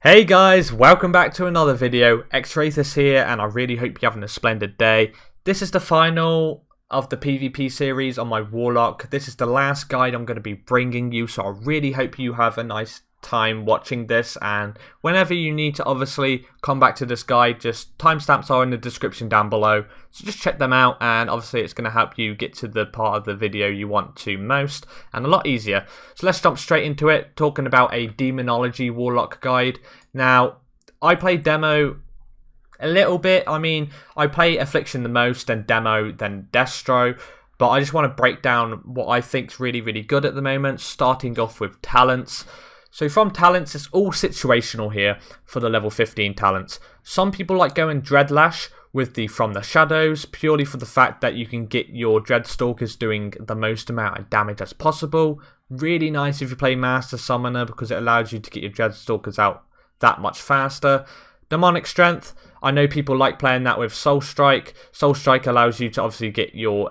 Hey guys, welcome back to another video. Xrathis here, and I really hope you're having a splendid day. This is the final of the PvP series on my Warlock. This is the last guide I'm going to be bringing you, so I really hope you have a nice time watching this, and whenever you need to obviously come back to this guide, just timestamps are in the description down below, so just check them out, and obviously it's going to help you get to the part of the video you want to most, and a lot easier. So let's jump straight into it, talking about a Demonology Warlock guide. Now, I play Demo a little bit. I mean, I play Affliction the most, then Demo, then Destro, but I just want to break down what I think is really good at the moment, starting off with talents. So from talents, it's all situational here for the level 15 talents. Some people like going Dreadlash with the From the Shadows, purely for the fact that you can get your Dreadstalkers doing the most amount of damage as possible. Really nice if you play Master Summoner, because it allows you to get your Dreadstalkers out that much faster. Demonic Strength, I know people like playing that with Soul Strike. Soul Strike allows you to obviously get your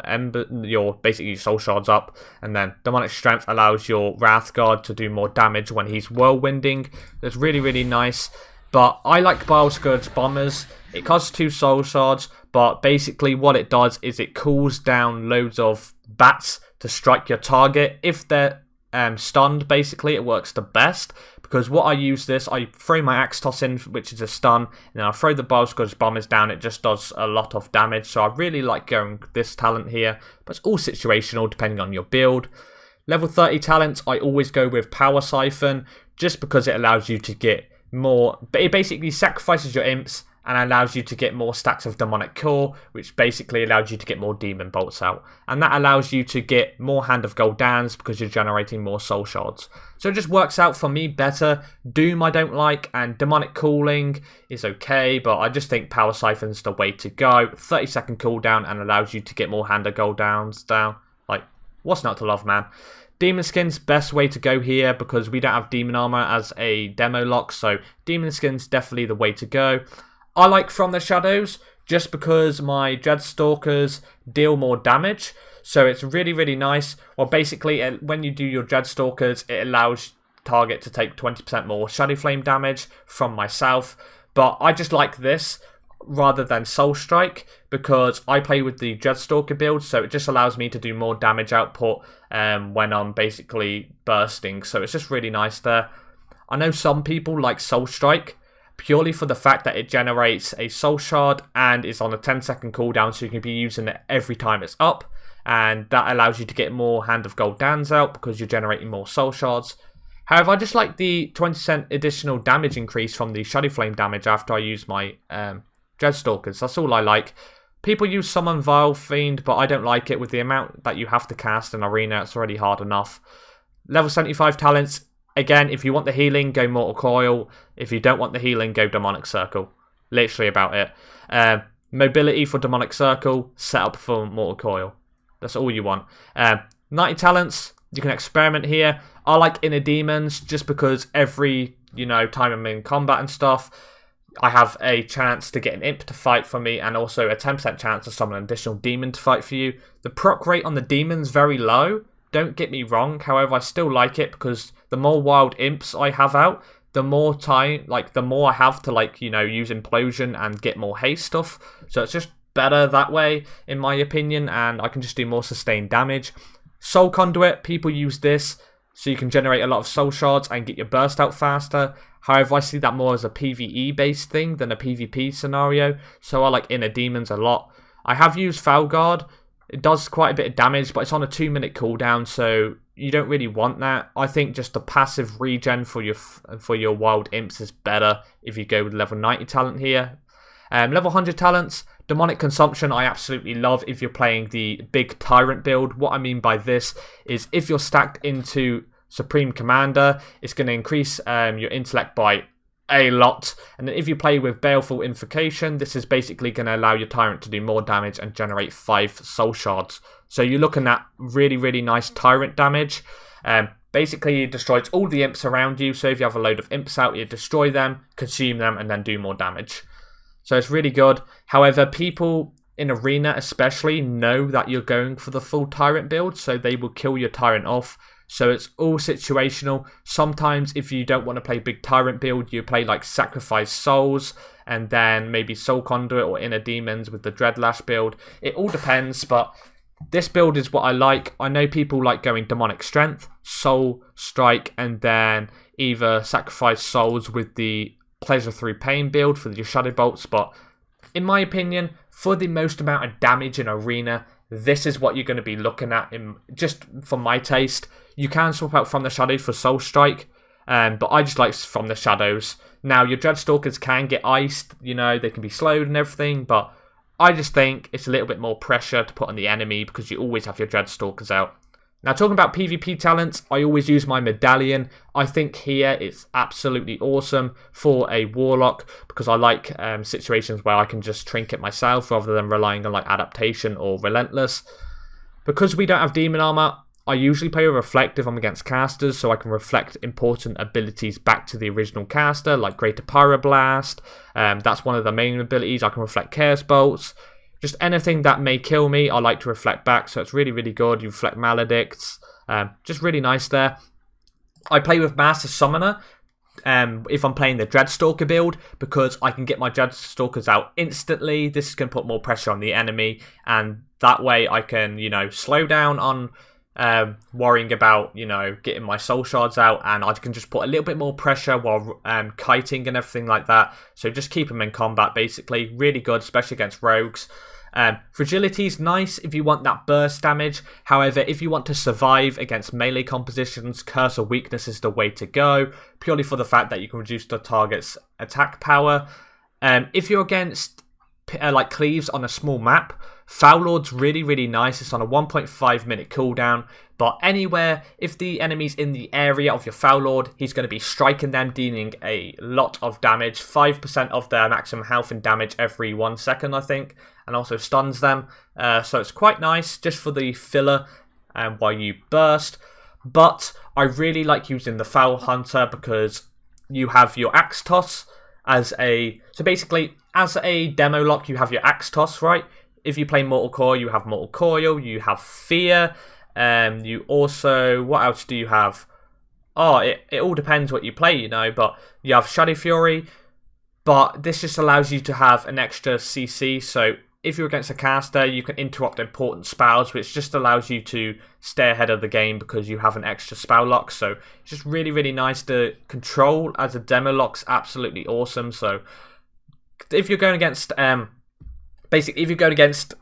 basically Soul Shards up, and then Demonic Strength allows your Wrathguard to do more damage when he's whirlwinding. That's really nice. But I like Bilescourge Bombers. It costs 2 Soul Shards, but basically what it does is it cools down loads of bats to strike your target. If they're stunned, basically it works the best, because what I use this, I throw my Axe Toss in, which is a stun, and then I throw the Bilescourge Bombers down. It just does a lot of damage, so I really like going this talent here, but it's all situational depending on your build. Level 30 talents, I always go with Power Siphon, just because it allows you to get more, but it basically sacrifices your imps and allows you to get more stacks of Demonic Core, which basically allows you to get more Demon Bolts out. And that allows you to get more Hand of Gul'dans because you're generating more Soul Shards. So it just works out for me better. Doom I don't like, and Demonic Cooling is okay, but I just think Power Siphon's the way to go. 30-second cooldown and allows you to get more Hand of Gul'dans down. Like, what's not to love, man? Demon Skin's best way to go here, because we don't have Demon Armor as a demo lock, so Demon Skin's definitely the way to go. I like From the Shadows just because my Dreadstalkers deal more damage, so it's really nice. Well, basically, when you do your Dreadstalkers, it allows target to take 20% more Shadow Flame damage from myself, but I just like this rather than Soul Strike, because I play with the Dreadstalker build, so it just allows me to do more damage output when I'm basically bursting, so it's just really nice there. I know some people like Soul Strike, purely for the fact that it generates a Soul Shard and is on a 10-second cooldown, so you can be using it every time it's up, and that allows you to get more Hand of Gul'dans out because you're generating more Soul Shards. However, I just like the 20% additional damage increase from the Shadow Flame damage after I use my Dreadstalkers. That's all I like. People use Summon Vile Fiend, but I don't like it. With the amount that you have to cast in Arena, it's already hard enough. Level 75 talents. Again, if you want the healing, go Mortal Coil. If you don't want the healing, go Demonic Circle. Literally about it. Mobility for Demonic Circle, set up for Mortal Coil. That's all you want. 90 talents, you can experiment here. I like Inner Demons just because every, time I'm in combat and stuff, I have a chance to get an imp to fight for me, and also a 10% chance to summon an additional demon to fight for you. The proc rate on the demons very low. Don't get me wrong, however, I still like it because the more wild imps I have out, the more time, the more I have to, use Implosion and get more haste stuff. So it's just better that way, in my opinion, and I can just do more sustained damage. Soul Conduit, people use this so you can generate a lot of Soul Shards and get your burst out faster. However, I see that more as a PvE-based thing than a PvP scenario, so I like Inner Demons a lot. I have used Felguard. It does quite a bit of damage, but it's on a 2-minute cooldown, so you don't really want that. I think just the passive regen for your wild imps is better if you go with level 90 talent here. Level 100 talents, Demonic Consumption I absolutely love if you're playing the big Tyrant build. What I mean by this is if you're stacked into Supreme Commander, it's going to increase your intellect by a lot, and if you play with Baleful Invocation, this is basically going to allow your Tyrant to do more damage and generate 5 Soul Shards. So you're looking at really nice Tyrant damage. Basically, it destroys all the imps around you, so if you have a load of imps out, you destroy them, consume them, and then do more damage. So it's really good. However, people in Arena especially know that you're going for the full Tyrant build, so they will kill your Tyrant off. so it's all situational. Sometimes if you don't want to play big tyrant build, you play like Sacrifice Souls, and then maybe Soul Conduit or Inner Demons with the Dreadlash build. It all depends, but this build is what I like. I know people like going Demonic Strength, Soul Strike, and then either Sacrifice Souls with the Pleasure Through Pain build for your Shadow Bolts, but in my opinion, for the most amount of damage in Arena, this is what you're going to be looking at, just for my taste. You can swap out From the Shadows for Soul Strike, but I just like From the Shadows. Now, your Dreadstalkers can get iced, you know, they can be slowed and everything, but I just think it's a little bit more pressure to put on the enemy because you always have your Dreadstalkers out. Now, talking about PvP talents, I always use my Medallion. I think here it's absolutely awesome for a Warlock because I like situations where I can just trinket myself rather than relying on like Adaptation or Relentless. Because we don't have Demon Armor, I usually play with Reflect if I'm against casters, so I can reflect important abilities back to the original caster, like Greater Pyroblast. That's one of the main abilities. I can reflect Chaos Bolts. Just anything that may kill me, I like to reflect back, so it's really, really good. You reflect Maledicts. Just really nice there. I play with Master Summoner if I'm playing the Dreadstalker build, because I can get my Dreadstalkers out instantly. This is going to put more pressure on the enemy, and that way I can, you know, slow down on worrying about, you know, getting my soul shards out, and I can just put a little bit more pressure while kiting and everything like that. So just keep them in combat, basically. Really good, especially against rogues. Fragility is nice if you want that burst damage. However, if you want to survive against melee compositions, Curse of Weakness is the way to go, purely for the fact that you can reduce the target's attack power. If you're against like cleaves on a small map, Foul Lord's really, really nice. It's on a 1.5 minute cooldown, but anywhere, if the enemy's in the area of your Foul Lord, he's going to be striking them, dealing a lot of damage, 5% of their maximum health and damage every 1 second, I think, and also stuns them. So it's quite nice, just for the filler while you burst. But I really like using the Foul Hunter because you have your Axe Toss as a... So basically, as a demo lock, you have your Axe Toss, right? If you play Mortal Coil, you have Mortal Coil, you have Fear, you also... What else do you have? Oh, it all depends what you play, you know, but you have Shadow Fury, but this just allows you to have an extra CC, so if you're against a caster, you can interrupt important spells, which just allows you to stay ahead of the game because you have an extra spell lock, so it's just really, really nice to control as a demo lock's absolutely awesome. So if you're going against... Basically, if you're going against,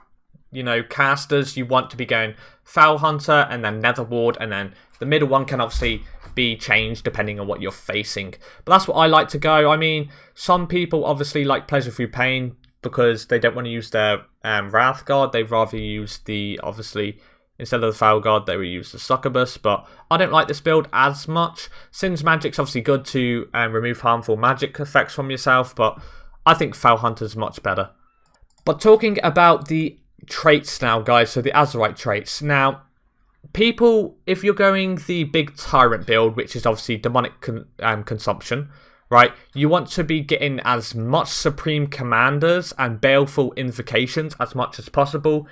you know, casters, you want to be going Foul Hunter and then Nether Ward, and then the middle one can obviously be changed depending on what you're facing. But that's what I like to go. I mean, some people obviously like Pleasure Through Pain because they don't want to use their Wrath Guard. They'd rather use the, obviously, instead of the Foul Guard, they would use the Succubus. But I don't like this build as much. Sin's Magic's obviously good to remove harmful magic effects from yourself, but I think Foul Hunter's much better. But talking about the traits now, guys, so the Azerite traits. Now, people, if you're going the big Tyrant build, which is obviously demonic consumption, right, you want to be getting as much Supreme Commanders and Baleful Invocations as much as possible.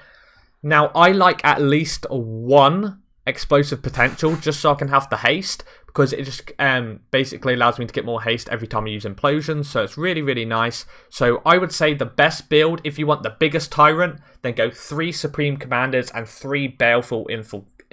Now, I like at least one explosive potential just so I can have the haste, because it just basically allows me to get more haste every time I use implosions, so it's really, really nice. So I would say the best build, if you want the biggest Tyrant, then go 3 Supreme Commanders and 3 Baleful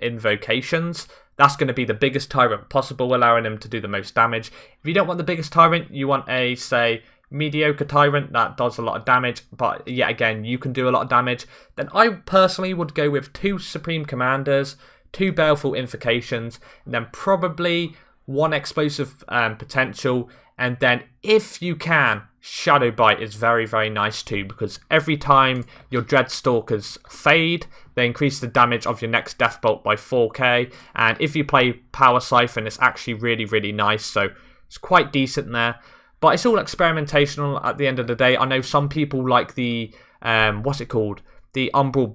Invocations. That's going to be the biggest Tyrant possible, allowing him to do the most damage. If you don't want the biggest Tyrant, you want a, say, mediocre Tyrant that does a lot of damage, but yet again, you can do a lot of damage, then I personally would go with 2 Supreme Commanders, 2 Baleful Invocations, and then probably 1 explosive potential, and then if you can, Shadow Bite is very, very nice too, because every time your Dreadstalkers fade, they increase the damage of your next Death Bolt by 4k, and if you play Power Siphon, it's actually really, really nice, so it's quite decent there. But it's all experimentational at the end of the day. I know some people like the, what's it called? The Umbral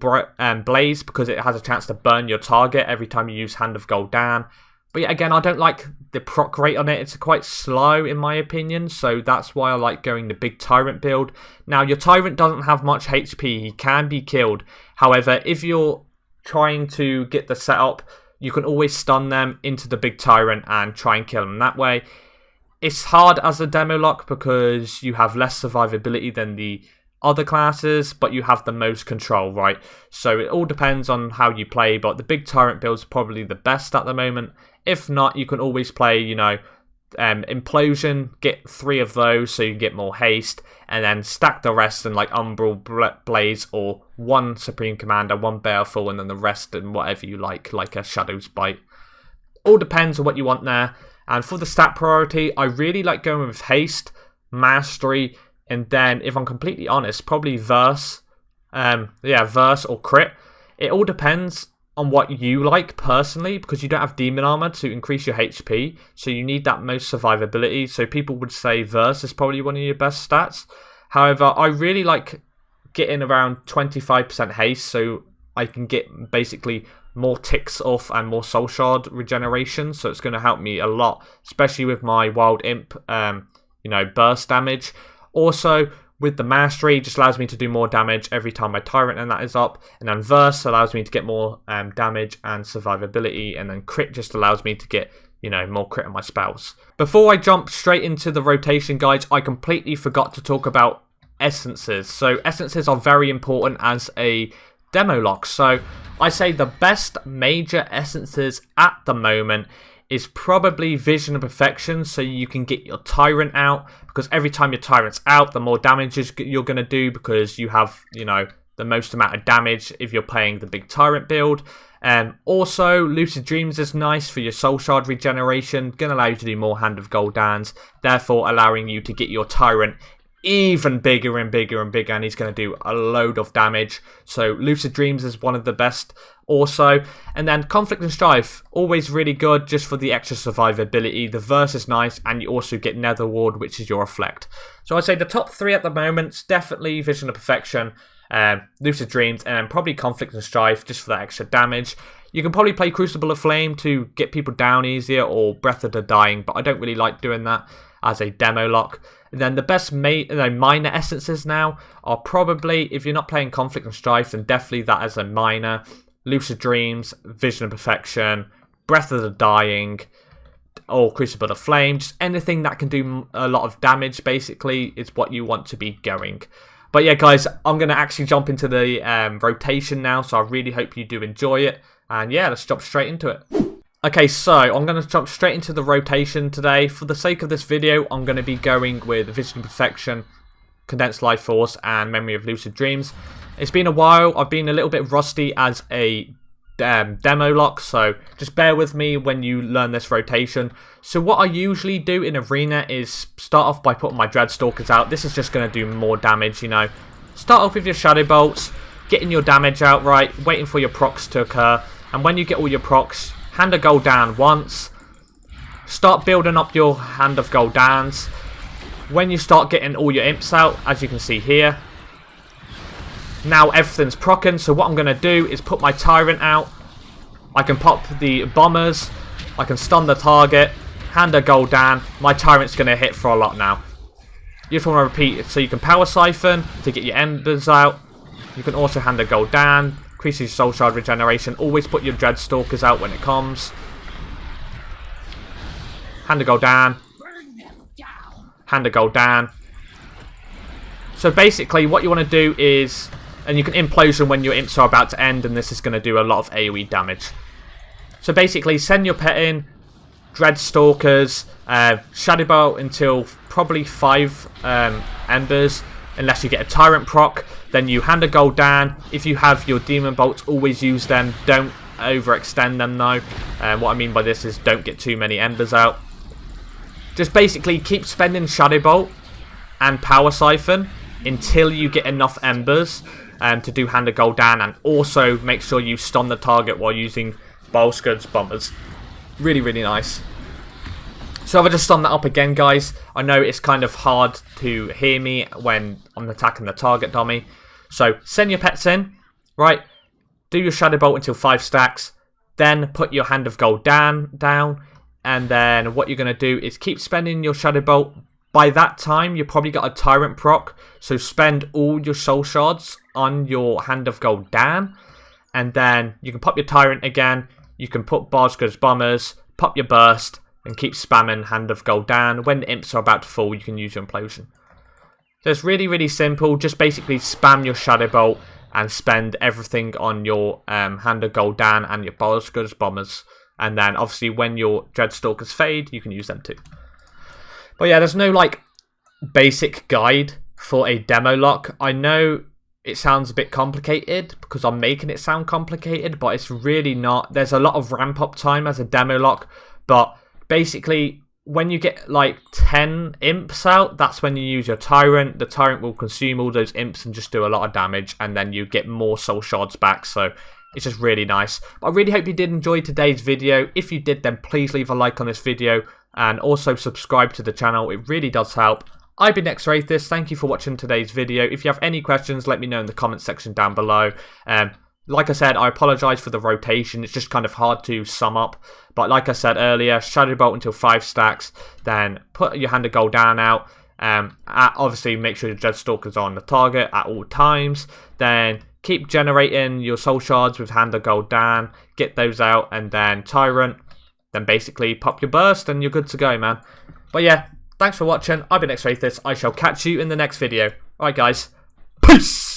Blaze, because it has a chance to burn your target every time you use Hand of Gul'dan. But yeah, again, I don't like the proc rate on it. It's quite slow in my opinion, so that's why I like going the big Tyrant build. Now, your Tyrant doesn't have much HP. He can be killed. However, if you're trying to get the setup, you can always stun them into the big tyrant and try and kill them that way. It's hard as a demo lock because you have less survivability than the other classes, but you have the most control, right? So it all depends on how you play, but the big tyrant build is probably the best at the moment. If not, you can always play, you know, Implosion, get 3 of those so you can get more haste, and then stack the rest in like Umbral Blaze or 1 Supreme Commander, 1 Baleful, and then the rest in whatever you like a Shadow's Bite. All depends on what you want there. And for the stat priority, I really like going with haste, mastery, and then, if I'm completely honest, probably verse. Verse or crit. It all depends on what you like personally, because you don't have demon armor to increase your HP, so you need that most survivability. So people would say verse is probably one of your best stats. However, I really like getting around 25% haste, so I can get basically more ticks off and more soul shard regeneration. So it's going to help me a lot, especially with my wild imp, burst damage. Also, with the mastery, it just allows me to do more damage every time my tyrant and that is up. And then verse allows me to get more damage and survivability. And then crit just allows me to get, more crit on my spells. Before I jump straight into the rotation, guys, I completely forgot to talk about essences. So essences are very important as a demo lock. So I say the best major essences at the moment is probably Vision of Perfection, so you can get your Tyrant out, because every time your Tyrant's out, the more damage you're going to do, because you have, the most amount of damage if you're playing the big Tyrant build. Also, Lucid Dreams is nice for your Soul Shard regeneration, going to allow you to do more Hand of Gul'dans, therefore allowing you to get your Tyrant even bigger and bigger and bigger, and he's going to do a load of damage. So Lucid Dreams is one of the best also. And then Conflict and Strife, always really good just for the extra survivability. The verse is nice, and you also get Nether Ward, which is your reflect. So I'd say the top 3 at the moment is definitely Vision of Perfection, Lucid Dreams, and then probably Conflict and Strife just for that extra damage. You can probably play Crucible of Flame to get people down easier, or Breath of the Dying, but I don't really like doing that as a demo lock. And then the best minor essences now are probably, if you're not playing Conflict and Strife, then definitely that as a minor. Lucid Dreams, Vision of Perfection, Breath of the Dying, or Crucible of Flame. Just anything that can do a lot of damage, basically, is what you want to be going. But yeah, guys, I'm going to actually jump into the rotation now, so I really hope you do enjoy it. And yeah, let's jump straight into it. Okay, so I'm going to jump straight into the rotation today. For the sake of this video, I'm going to be going with Vision of Perfection, Condensed Life Force, and Memory of Lucid Dreams. It's been a while. I've been a little bit rusty as a demo lock, so just bear with me when you learn this rotation. So what I usually do in Arena is start off by putting my Dreadstalkers out. This is just going to do more damage, Start off with your Shadow Bolts, getting your damage out right, waiting for your procs to occur, and when you get all your procs, Hand of Gul'dan once. Start building up your Hand of Gul'dans. When you start getting all your imps out, as you can see here, now everything's proccing, so what I'm going to do is put my Tyrant out. I can pop the bombers, I can stun the target, Hand of Gul'dan, my Tyrant's going to hit for a lot now. You just want to repeat it, so you can Power Siphon to get your embers out. You can also Hand of Gul'dan, increases Soul Shard regeneration. Always put your Dreadstalkers out when it comes. Hand of Gul'dan. Hand of Gul'dan. So basically what you want to do is, and you can Implosion when your imps are about to end, and this is going to do a lot of AoE damage. So basically send your pet in, Dreadstalkers, Shadow Bolt until probably 5 embers, unless you get a Tyrant proc. Then you Hand of Gul'dan. If you have your Demon Bolts, always use them. Don't overextend them though. What I mean by this is don't get too many embers out. Just basically keep spending Shadow Bolt and Power Siphon until you get enough embers to do Hand of Gul'dan, and also make sure you stun the target while using Bowscuds Bombers. Really, really nice. So if I just sum that up again, guys, I know it's kind of hard to hear me when I'm attacking the target dummy. So send your pets in, right? Do your Shadow Bolt until 5 stacks. Then put your Hand of Gul'dan down. And then what you're going to do is keep spending your Shadow Bolt. By that time, you've probably got a Tyrant proc. So spend all your Soul Shards on your Hand of Gul'dan. And then you can pop your Tyrant again. you can put Barge Goods Bombers, pop your burst, and keep spamming Hand of Gul'dan. When the imps are about to fall, you can use your implosion. So it's really, really simple. Just basically spam your Shadow Bolt and spend everything on your Hand of Gul'dan and your Barge Goods Bombers. And then obviously when your Dreadstalkers fade, you can use them too. But yeah, there's no like basic guide for a demo lock. I know it sounds a bit complicated because I'm making it sound complicated, but it's really not. There's a lot of ramp up time as a demo lock, but basically when you get like 10 imps out, that's when you use your Tyrant. The Tyrant will consume all those imps and just do a lot of damage, and then you get more soul shards back, so it's just really nice. But I really hope you did enjoy today's video. If you did, then please leave a like on this video and also subscribe to the channel. It really does help. I've been Xrathis. Thank you for watching today's video. If you have any questions, let me know in the comments section down below. Like I said, I apologise for the rotation. It's just kind of hard to sum up. But like I said earlier, Shadow Bolt until 5 stacks. Then put your Hand of Gul'dan out. Obviously, make sure your Dreadstalkers are on the target at all times. Then keep generating your soul shards with Hand of Gul'dan. Get those out. And then Tyrant. Then basically pop your burst and you're good to go, man. But yeah, thanks for watching. I've been Xrathis. I shall catch you in the next video. Alright, guys. Peace!